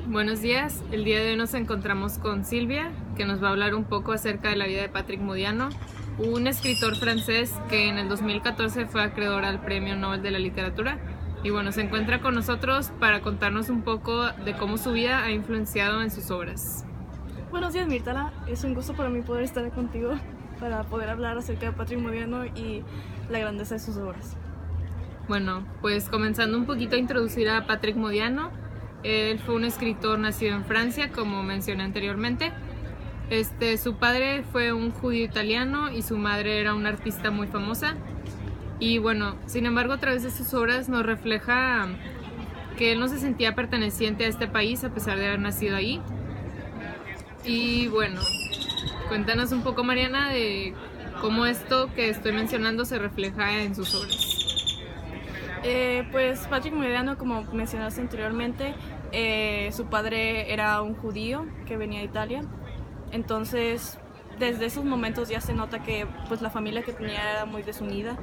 Buenos días, el día de hoy nos encontramos con Silvia, que nos va a hablar un poco acerca de la vida de Patrick Modiano, un escritor francés que en el 2014 fue acreedor al Premio Nobel de la Literatura. Y bueno, se encuentra con nosotros para contarnos un poco de cómo su vida ha influenciado en sus obras. Buenos días, Mirtala. Es un gusto para mí poder estar contigo para poder hablar acerca de Patrick Modiano y la grandeza de sus obras. Bueno, pues comenzando un poquito a introducir a Patrick Modiano. Él fue un escritor nacido en Francia, como mencioné anteriormente. Su padre fue un judío italiano y su madre era una artista muy famosa. Y bueno, sin embargo, a través de sus obras nos refleja que él no se sentía perteneciente a este país a pesar de haber nacido ahí. Y bueno, cuéntanos un poco, Mariana, de cómo esto que estoy mencionando se refleja en sus obras. Pues Patrick Modiano, como mencionaste anteriormente, su padre era un judío que venía de Italia. Entonces, desde esos momentos ya se nota que pues la familia que tenía era muy desunida.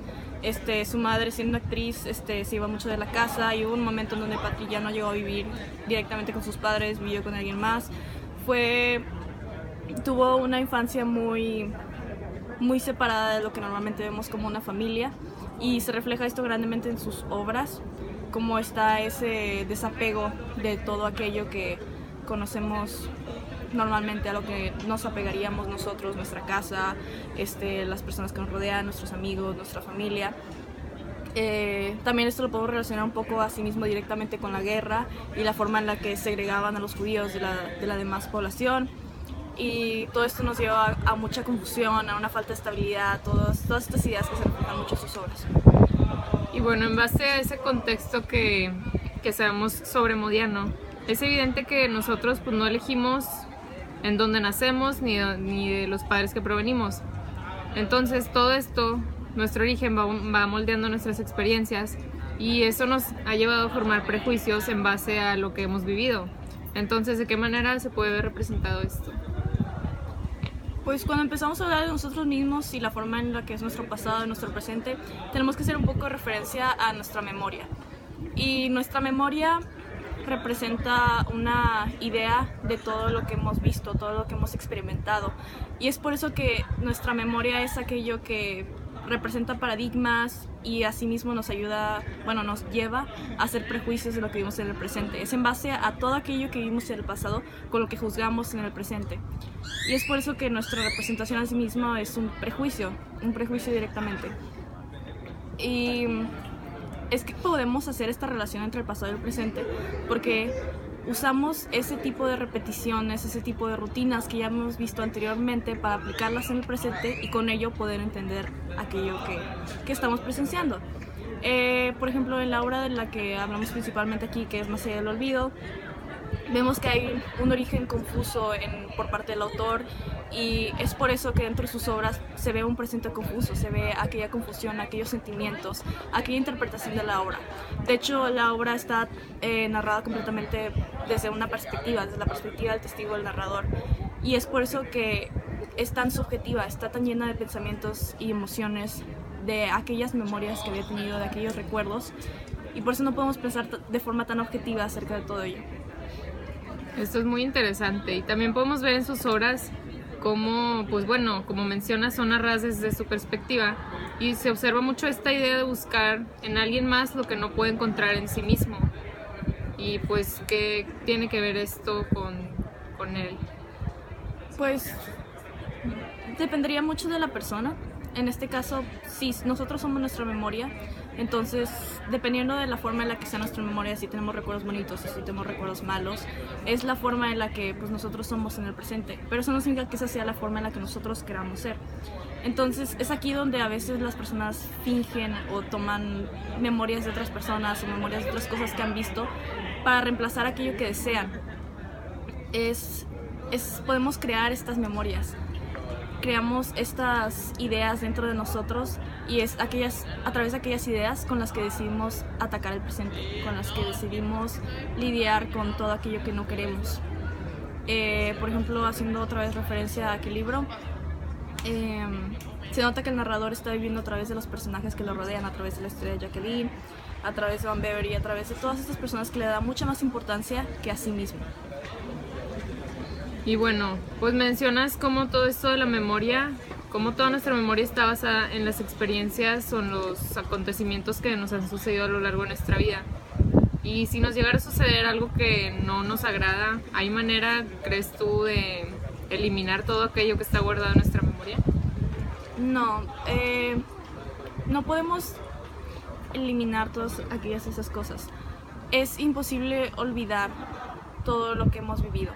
Su madre, siendo actriz, se iba mucho de la casa y hubo un momento en donde Patrick ya no llegó a vivir directamente con sus padres, vivió con alguien más. Tuvo una infancia muy separada de lo que normalmente vemos como una familia, y se refleja esto grandemente en sus obras, como está ese desapego de todo aquello que conocemos normalmente, a lo que nos apegaríamos nosotros, nuestra casa, las personas que nos rodean, nuestros amigos, nuestra familia. También esto lo podemos relacionar un poco a sí mismo directamente con la guerra y la forma en la que segregaban a los judíos de la demás población. Y todo esto nos lleva a mucha confusión, a una falta de estabilidad, todas estas ideas que se reflejan mucho en sus obras. Y bueno, en base a ese contexto que sabemos sobre Modiano, es evidente que nosotros pues no elegimos en dónde nacemos ni de los padres que provenimos. Entonces todo esto, nuestro origen va moldeando nuestras experiencias, y eso nos ha llevado a formar prejuicios en base a lo que hemos vivido. Entonces, ¿de qué manera se puede ver representado esto? Pues cuando empezamos a hablar de nosotros mismos y la forma en la que es nuestro pasado y nuestro presente, tenemos que hacer un poco de referencia a nuestra memoria. Y nuestra memoria representa una idea de todo lo que hemos visto, todo lo que hemos experimentado. Y es por eso que nuestra memoria es aquello que representa paradigmas y asimismo nos lleva a hacer prejuicios de lo que vimos en el presente. Es en base a todo aquello que vimos en el pasado con lo que juzgamos en el presente. Y es por eso que nuestra representación a sí misma es un prejuicio directamente. Y es que podemos hacer esta relación entre el pasado y el presente porque usamos ese tipo de repeticiones, ese tipo de rutinas que ya hemos visto anteriormente para aplicarlas en el presente y con ello poder entender aquello que estamos presenciando. Por ejemplo, en la obra de la que hablamos principalmente aquí, que es Más allá del olvido, vemos que hay un origen confuso por parte del autor, y es por eso que dentro de sus obras se ve un presente confuso, se ve aquella confusión, aquellos sentimientos, aquella interpretación de la obra. De hecho, la obra está narrada completamente desde la perspectiva del testigo, del narrador, y es por eso que es tan subjetiva, está tan llena de pensamientos y emociones, de aquellas memorias que había tenido, de aquellos recuerdos, y por eso no podemos pensar de forma tan objetiva acerca de todo ello. Esto es muy interesante, y también podemos ver en sus obras cómo, pues bueno, como menciona, son narradas desde su perspectiva, y se observa mucho esta idea de buscar en alguien más lo que no puede encontrar en sí mismo. Y pues, ¿qué tiene que ver esto con él? Pues dependería mucho de la persona. En este caso, si nosotros somos nuestra memoria, entonces dependiendo de la forma en la que sea nuestra memoria, si tenemos recuerdos bonitos o si tenemos recuerdos malos, es la forma en la que pues, nosotros somos en el presente. Pero eso no significa que esa sea la forma en la que nosotros queramos ser. Entonces es aquí donde a veces las personas fingen o toman memorias de otras personas o memorias de otras cosas que han visto para reemplazar aquello que desean. Podemos crear estas memorias. Creamos estas ideas dentro de nosotros, y es a través de aquellas ideas con las que decidimos atacar el presente, con las que decidimos lidiar con todo aquello que no queremos. Por ejemplo, haciendo otra vez referencia a aquel libro, se nota que el narrador está viviendo a través de los personajes que lo rodean, a través de la historia de Jacqueline, a través de Van Bever y a través de todas estas personas que le dan mucha más importancia que a sí mismo. Y bueno, pues mencionas cómo todo esto de la memoria, cómo toda nuestra memoria está basada en las experiencias o en los acontecimientos que nos han sucedido a lo largo de nuestra vida. Y si nos llegara a suceder algo que no nos agrada, ¿hay manera, crees tú, de eliminar todo aquello que está guardado en nuestra memoria? No, no podemos eliminar todas esas cosas. Es imposible olvidar todo lo que hemos vivido.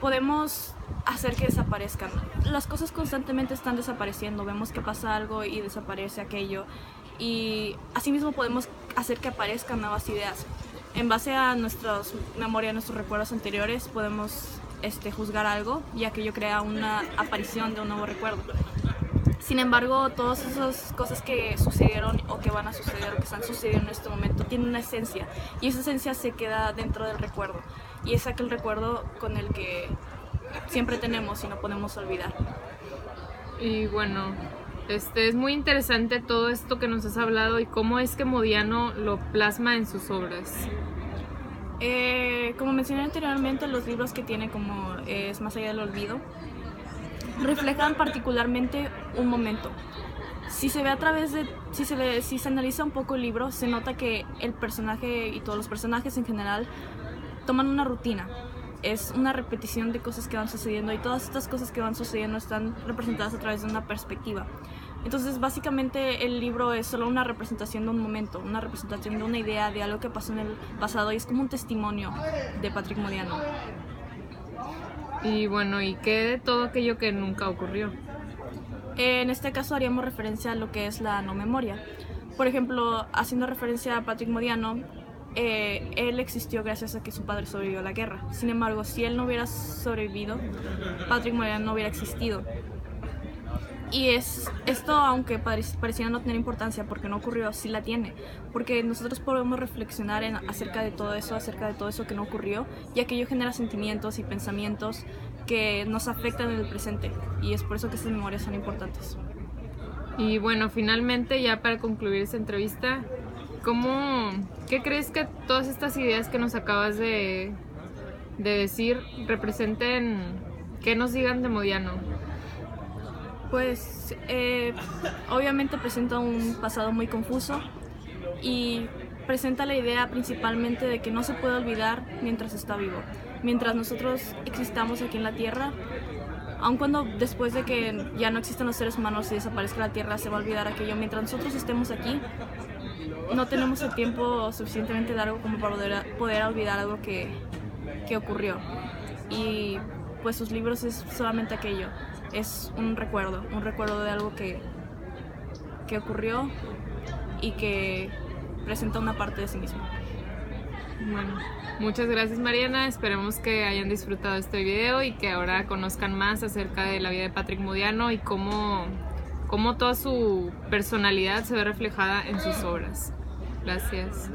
Podemos hacer que desaparezcan. Las cosas constantemente están desapareciendo. Vemos que pasa algo y desaparece aquello. Y asimismo podemos hacer que aparezcan nuevas ideas. En base a nuestras memorias, nuestros recuerdos anteriores, podemos juzgar algo y aquello crea una aparición de un nuevo recuerdo. Sin embargo, todas esas cosas que sucedieron o que van a suceder o que están sucediendo en este momento tienen una esencia, y esa esencia se queda dentro del recuerdo, y es aquel recuerdo con el que siempre tenemos y no podemos olvidar. Y bueno, es muy interesante todo esto que nos has hablado y cómo es que Modiano lo plasma en sus obras. Como mencioné anteriormente, los libros que tiene, como es Más allá del olvido, reflejan particularmente un momento. Si se ve a través de, si se analiza un poco el libro, se nota que el personaje y todos los personajes en general toman una rutina. Es una repetición de cosas que van sucediendo, y todas estas cosas que van sucediendo están representadas a través de una perspectiva. Entonces, básicamente el libro es solo una representación de un momento, una representación de una idea, de algo que pasó en el pasado, y es como un testimonio de Patrick Modiano. Y bueno, ¿y qué de todo aquello que nunca ocurrió? En este caso haríamos referencia a lo que es la no memoria. Por ejemplo, haciendo referencia a Patrick Modiano, él existió gracias a que su padre sobrevivió a la guerra. Sin embargo, si él no hubiera sobrevivido, Patrick Modiano no hubiera existido. Y esto, aunque pareciera no tener importancia porque no ocurrió, sí la tiene, porque nosotros podemos reflexionar acerca de todo eso que no ocurrió, y aquello genera sentimientos y pensamientos que nos afectan en el presente, y es por eso que estas memorias son importantes. Y bueno, finalmente, ya para concluir esta entrevista, ¿qué crees que todas estas ideas que nos acabas de decir representen, qué nos digan de Modiano? Pues obviamente presenta un pasado muy confuso, y presenta la idea principalmente de que no se puede olvidar mientras está vivo. Mientras nosotros existamos aquí en la Tierra, aun cuando después de que ya no existan los seres humanos y desaparezca la Tierra, se va a olvidar aquello. Mientras nosotros estemos aquí, no tenemos el tiempo suficientemente largo como para poder olvidar algo que ocurrió. Y pues sus libros es solamente aquello. Es un recuerdo de algo que ocurrió y que presenta una parte de sí mismo. Bueno, muchas gracias, Mariana, esperemos que hayan disfrutado este video y que ahora conozcan más acerca de la vida de Patrick Modiano y cómo toda su personalidad se ve reflejada en sus obras. Gracias.